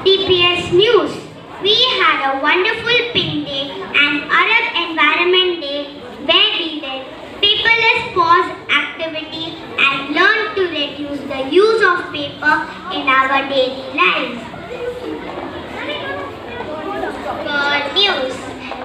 DPS News. We had a wonderful pink day and Arab Environment Day where we did paperless pause activity and learned to reduce the use of paper in our daily lives. World News.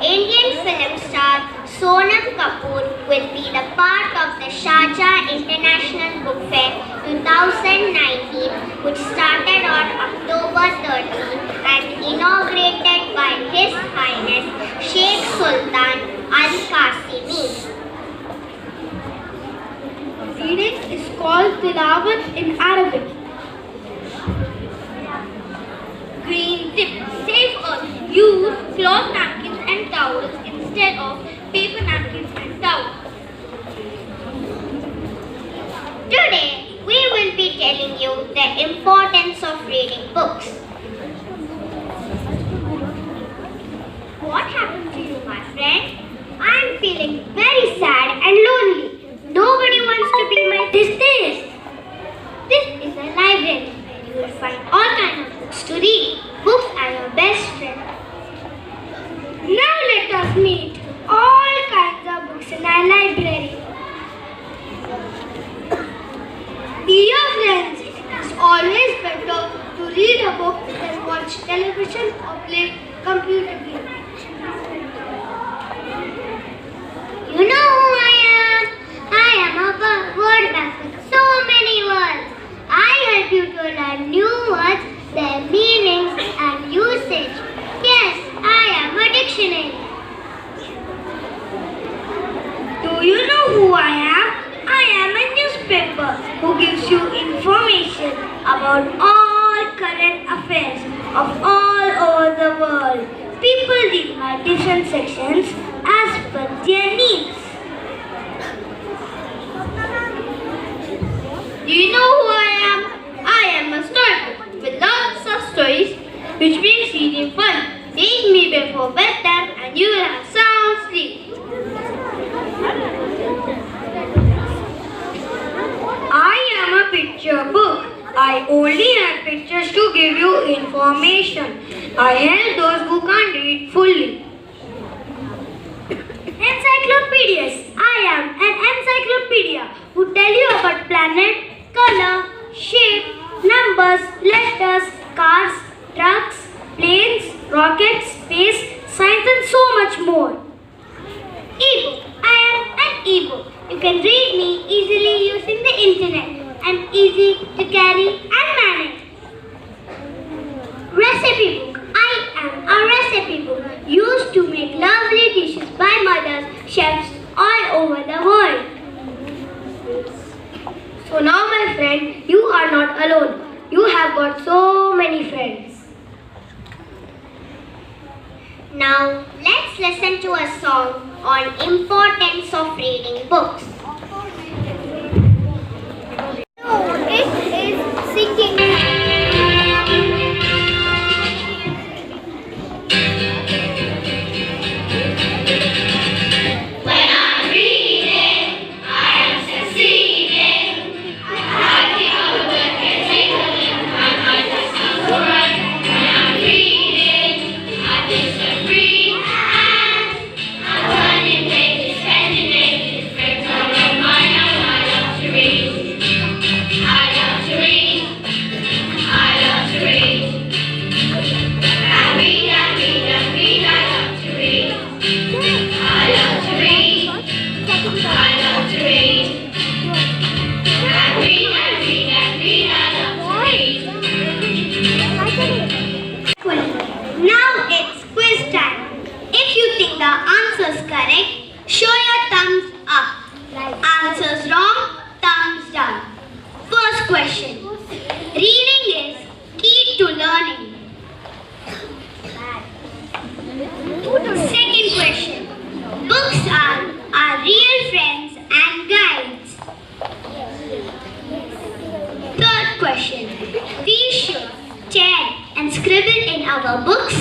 Indian film star Sonam Kapoor will be the part of the Sharjah International Book Fair 2019, which started on October 13 and inaugurated by His Highness Sheikh Sultan Al Qasimi. Reading is called Tilawat in Arabic. Green tip: save earth. Use cloth napkins and towels instead of paper napkins and towels. Today, we will be telling you the importance of reading books. What happened to you, my friend? I am feeling very sad and lonely. Nobody wants to be my this. This is a library where you will find all kinds of books to read. Books are your best friend. Now let us meet all kinds of books in our library. Dear friends, it is always better to read a book than watch television or play computer games. You know who I am? I am a word bank with so many words. I help you to learn new words, their meanings and usage. Yes, I am a dictionary. Do you know who I am? I am a newspaper who gives you information about all current affairs of all over the world. People read my different sections as per their needs. Do you know who I am? I am a storybook with lots of stories which makes reading fun. Read me before bedtime and you will have sound sleep. I am a picture book. I only have pictures to give you information. I help those who can't read fully. Encyclopedias. I am an encyclopedia who tell you about planet, color, shape, numbers, letters, cars, trucks, planes, rockets, space, science and so much more. E-book. I am an e-book. You can read me easily using the internet and easy to carry and manage. Recipe book. I am a recipe book used to make lovely dishes by mothers, chefs all over the world. So now my friend, you are not alone. You have got so many friends. Now, let's listen to a song on importance of reading books. It is singing. Now it's quiz time. If you think the answer is correct, show your thumbs up. Answers wrong, thumbs down. First question. Reading is key to learning. Second question. Books are our real friends and guides. Third question. We should share and scribble in our books.